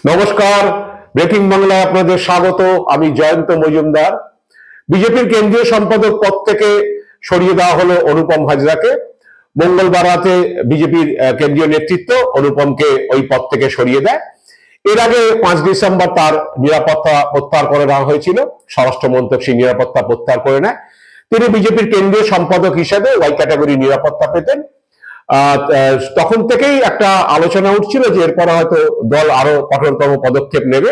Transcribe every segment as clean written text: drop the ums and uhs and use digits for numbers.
নমস্কার, ব্রেকিং বাংলায় আপনাদের স্বাগত। আমি জয়ন্ত মজুমদার। বিজেপির কেন্দ্রীয় সম্পাদক পদ থেকে সরিয়ে দেওয়া হলো অনুপম হাজরাকে। মঙ্গলবার রাতে বিজেপির কেন্দ্রীয় নেতৃত্ব অনুপমকে ওই পদ থেকে সরিয়ে দেয়। এর আগে 5 ডিসেম্বর তার নিরাপত্তা প্রত্যাহার করে নেওয়া হয়েছিল। স্বরাষ্ট্রমন্ত্রক সেই নিরাপত্তা প্রত্যাহার করে নেয়। তিনি বিজেপির কেন্দ্রীয় সম্পাদক হিসেবে ওয়াই ক্যাটাগরি নিরাপত্তা পেতেন। তখন থেকেই একটা আলোচনা উঠছিল যে এরপরে হয়তো দল আরো কঠোরতম পদক্ষেপ নেবে।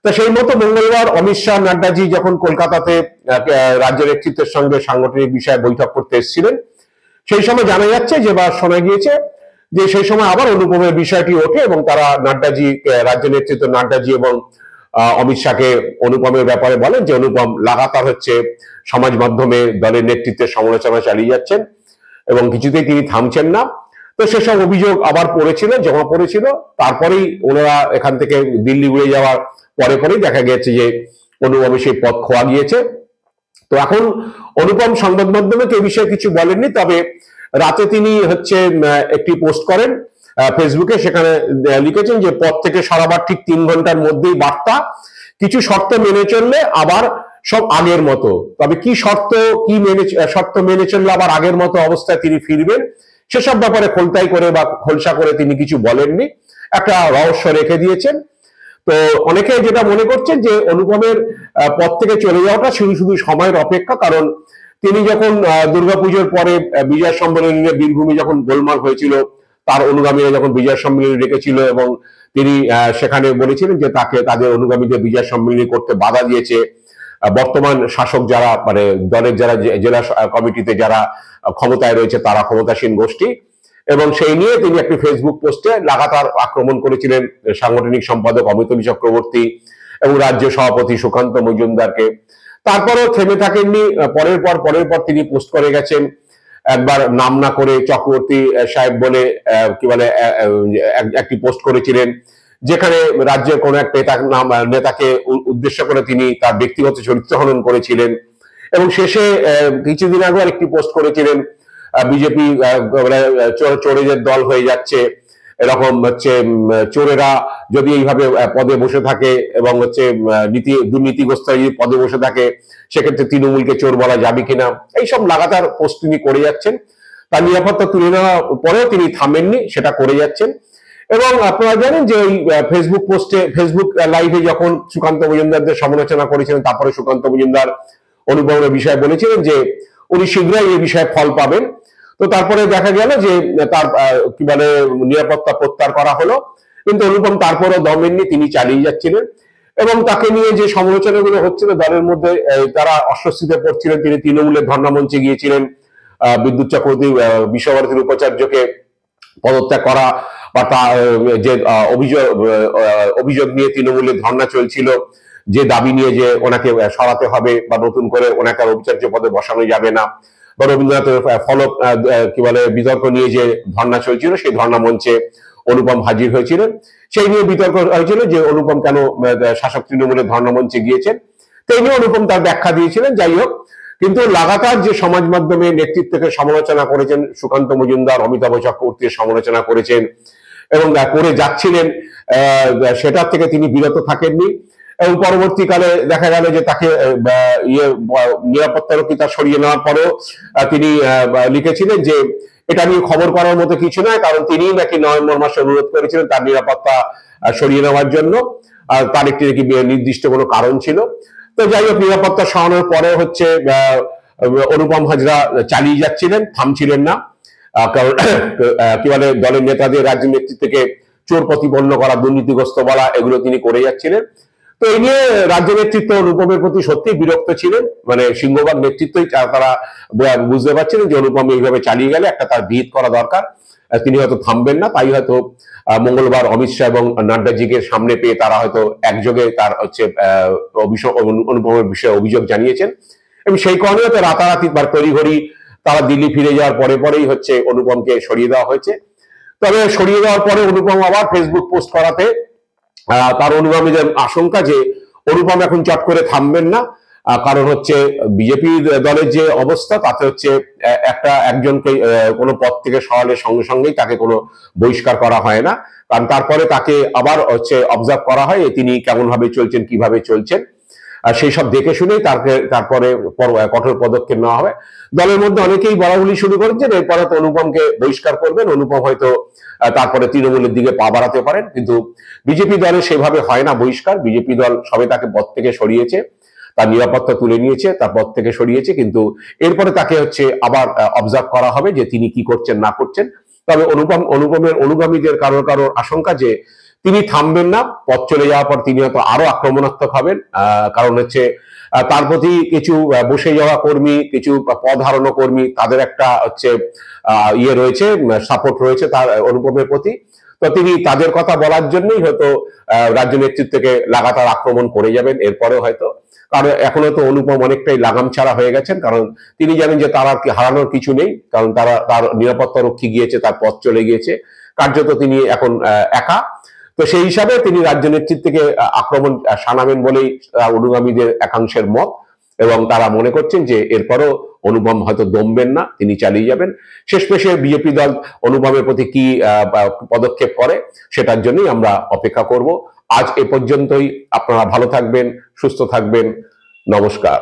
তা সেই মতো মঙ্গলবার অমিত শাহ নাড্ডাজি যখন কলকাতাতে রাজ্য নেতৃত্বের সঙ্গে সাংগঠনিক বিষয়ে বৈঠক করতে এসেছিলেন, সেই সময় জানা যাচ্ছে যে বা শোনা গিয়েছে যে সেই সময় আবার অনুপমের বিষয়টি ওঠে এবং তারা নাড্ডাজি, রাজ্য নেতৃত্ব নাড্ডাজি এবং অমিত শাহকে অনুপমের ব্যাপারে বলেন যে অনুপম লাগাতার হচ্ছে সমাজ মাধ্যমে দলের নেতৃত্বের সমালোচনা চালিয়ে যাচ্ছেন এবং কিছুতেই তিনি থামছেন না। তো সেসব অভিযোগ আবার পড়েছিল, জমা পড়েছিল। তারপরেই ওনারা এখান থেকে দিল্লি উড়ে যাওয়ার পরেই দেখা গেছে যে অনুপমের সেই পদ খোয়া গিয়েছে। তো এখন অনুপম সংবাদ মাধ্যমে এই বিষয়ে কিছু বলেননি, তবে রাতে তিনি হচ্ছে একটি পোস্ট করেন ফেসবুকে। সেখানে লিখেছেন যে পদ থেকে সরাবার ঠিক 3 ঘন্টার মধ্যেই বার্তা, কিছু শর্ত মেনে চললে আবার সব আগের মতো। তবে কি শর্ত মেনে চললে আবার আগের মতো অবস্থায় তিনি ফিরবেন সেসব ব্যাপারে খোলতাই করে বা খোলসা করে তিনি কিছু বলেননি, একটা রহস্য রেখে দিয়েছেন। তো অনেকে যেটা মনে করছেন যে অনুপমের পদ থেকে চলে যাওয়াটা শুধু সময়ের অপেক্ষা। কারণ তিনি যখন দুর্গাপুজোর পরে বিজয় সম্মেলনে বীরভূমে যখন গোলমাল হয়েছিল, তার অনুগামীরা যখন বিজয় সম্মেলনী রেখেছিল এবং তিনি সেখানে বলেছিলেন যে তাদের অনুগামীদের বিজয় সম্মেলনী করতে বাধা দিয়েছে বর্তমান শাসক যারা, মানে দলের যারা জেলা কমিটিতে যারা ক্ষমতায় রয়েছে তারা ক্ষমতাসীন গোষ্ঠী। এবং সেই নিয়ে তিনি একটি ফেসবুক পোস্টে লাগাতার আক্রমণ করেছিলেন সাংগঠনিক সম্পাদক অমিতাভ চক্রবর্তী এবং রাজ্য সভাপতি সুকান্ত মজুমদারকে। তারপরেও থেমে থাকেননি। পরের পর তিনি পোস্ট করে গেছেন, একবার নাম না করে চক্রবর্তী সাহেব বলে কি বলে একটি পোস্ট করেছিলেন, যেখানে রাজ্যের কোন এক নেতাকে উদ্দেশ্য করে তিনি তার ব্যক্তিগত চরিত্র হনন করেছিলেন। এবং শেষে কিছুদিন আগে একটি পোস্ট করেছিলেন, বিজেপি চোরেদের দল হয়ে যাচ্ছে, এরকম হচ্ছে চোরেরা যদি এইভাবে পদে বসে থাকে এবং হচ্ছে দুর্নীতিগ্রস্ত পদে বসে থাকে সেক্ষেত্রে তৃণমূলকে চোর বলা যাবে কিনা, এইসব লাগাতার পোস্ট তিনি করে যাচ্ছেন। তার নিরাপত্তা তুলে নেওয়ার পরেও তিনি থামেননি, সেটা করে যাচ্ছেন। এবং আপনারা জানেন যে ওই ফেসবুক লাইভে যখন সুকান্ত মজুমদারদের সমালোচনা করেছিলেন, তারপরে সুকান্ত মজুমদার অনুপমের বিষয়ে বলেছিলেন যে উনি শীঘ্রই এই বিষয়ে ফল পাবেন। তো তারপরে দেখা গেল যে তার কি বলে নিরাপত্তা প্রত্যাহার করা হলো, কিন্তু অনুপম তারপরেও দমেননি, তিনি চালিয়ে যাচ্ছিলেন। এবং তাকে নিয়ে যে সমালোচনাগুলো হচ্ছিল দলের মধ্যে, তারা অস্বস্তিতে পড়ছিলেন। তিনি তৃণমূলের ধর্ণা মঞ্চে গিয়েছিলেন, বিদ্যুৎ চক্রবর্তী বিশ্বভারতীর উপাচার্যকে পদত্যাগ করা বা যে অভিযোগ নিয়ে তৃণমূলের ধর্ণা চলছিল, যে দাবি নিয়ে যে ওনাকে সরাতে হবে বা নতুন করে ওনাকে উপাচার্য পদে বসানো যাবে না, বা রবীন্দ্রনাথের ফলক কি বলে বিতর্ক নিয়ে যে ধর্ণা চলছিল, সেই ধর্ণা মঞ্চে অনুপম হাজির হয়েছিলেন। সেই নিয়ে বিতর্ক হয়েছিল যে অনুপম কেন শাসক তৃণমূলের ধর্ণা মঞ্চে গিয়েছেন। তাই নিয়ে অনুপম তার ব্যাখ্যা দিয়েছিলেন। যাই হোক, কিন্তু লাগাতার যে সমাজ মাধ্যমে নেতৃত্বকে সমালোচনা করেছেন সুকান্ত মজুমদার, অমিতাভ চক্রবর্তীর সমালোচনা করেছেন এবং করে যাচ্ছিলেন, সেটার থেকে তিনি বিরত থাকেননি। এবং পরবর্তীকালে দেখা গেল যে তাকে নিরাপত্তারক্ষী তার সরিয়ে নেওয়ার পরেও তিনি লিখেছিলেন যে এটা নিয়ে খবর করার মতো কিছু নয়, কারণ তিনি নাকি নভেম্বর মাসে অনুরোধ করেছিলেন তার নিরাপত্তা সরিয়ে নেওয়ার জন্য, আর তার একটি নাকি নির্দিষ্ট কোনো কারণ ছিল। তো যাই হোক, নিরাপত্তা সরানোর পরে হচ্ছে অনুপম হাজরা চালিয়ে যাচ্ছিলেন, থামছিলেন না। কারণ কি বলে দলের নেতাদের রাজ্য নেতৃত্বকে চোর প্রতিপন্ন করা, দুর্নীতিগ্রস্ত বলা, এগুলো তিনি করে যাচ্ছিলেন। তো এই নিয়ে রাজ্য নেতৃত্ব অনুপমের প্রতি সত্যি বিরক্ত ছিলেন। মানে সিংহভাগ নেতৃত্বই তারা বুঝতে পারছিলেন যে অনুপম এইভাবে চালিয়ে গেলে একটা তার বিহিত করা দরকার, তিনি হয়তো থামবেন না। তাই হয়তো মঙ্গলবার অমিত শাহ এবং নাড্ডাজিকে সামনে পেয়ে তারা হয়তো একযোগে তার হচ্ছে অনুপমের বিষয়ে অভিযোগ জানিয়েছেন। এবং সেই কারণে হয়তো রাতারাতি বা তড়িঘড়ি তারা দিল্লি ফিরে যাওয়ার পরেই হচ্ছে অনুপমকে সরিয়ে দেওয়া হয়েছে। তবে সরিয়ে দেওয়ার পরে অনুপম আবার ফেসবুক পোস্ট করাতে তার অনুগামীদের আশঙ্কা যে অনুপম এখন চট করে থামবেন না, কারণ হচ্ছে বিজেপি দলের যে অবস্থা তাতে হচ্ছে একজনকে কোনো পদ থেকে সরালে সঙ্গে সঙ্গেই তাকে কোনো বহিষ্কার করা হয় না, কারণ তারপরে তাকে আবার হচ্ছে অবজার্ভ করা হয় তিনি কেমন ভাবে চলছেন, কিভাবে চলছেন, সেই সব দেখে শুনেই তারপরে কঠোর পদক্ষেপ নেওয়া হবে। দলের মধ্যে অনেকেই বলা বলি শুরু করেছেন এরপরে তো অনুপমকে বহিষ্কার করবেন, অনুপম হয়তো তারপরে তৃণমূলের দিকে পা বাড়াতে পারেন, কিন্তু বিজেপি দলে সেভাবে হয় না বহিষ্কার। বিজেপি দল সবে তাকে পদ থেকে সরিয়েছে, তার নিরাপত্তা তুলে নিয়েছে, তার পদ থেকে সরিয়েছে, কিন্তু এরপরে তাকে হচ্ছে আবার অবজার্ভ করা হবে যে তিনি কি করছেন না করছেন। তবে অনুপমের অনুগামীদের কারোর আশঙ্কা যে তিনি থামবেন না, পথ চলে যাওয়ার পর তিনি হয়তো আরো আক্রমণাত্মক হবেন, কারণ হচ্ছে তার প্রতি কিছু বসে যাওয়া কর্মী, কিছু পদ হারানো কর্মী, তাদের একটা হচ্ছে ইয়ে রয়েছে, সাপোর্ট রয়েছে তার অনুপমের প্রতি। তো তিনি তাদের কথা বলার জন্যই হয়তো রাজ্য নেতৃত্বকে লাগাতার আক্রমণ করে যাবেন এরপরেও হয়তো, কারণ এখনো তো অনুপম অনেকটাই লাগাম ছাড়া হয়ে গেছেন, কারণ তিনি জানেন যে তার আর হারানোর কিছু নেই, কারণ তার নিরাপত্তা রক্ষী গিয়েছে, তার পথ চলে গিয়েছে, কার্যত তিনি এখন একা। তো সেই হিসাবে তিনি রাজ্য নেতৃত্বকে আক্রমণ শানাবেন বলেই অনুগামীদের একাংশের মত, এবং তারা মনে করছেন যে এরপরও অনুপম হয়তো দমবেন না, তিনি চালিয়ে যাবেন। শেষমেশে বিজেপি দল অনুপমের প্রতি কি পদক্ষেপ করে সেটার জন্যই আমরা অপেক্ষা করব। আজ এ পর্যন্তই। আপনারা ভালো থাকবেন, সুস্থ থাকবেন। নমস্কার।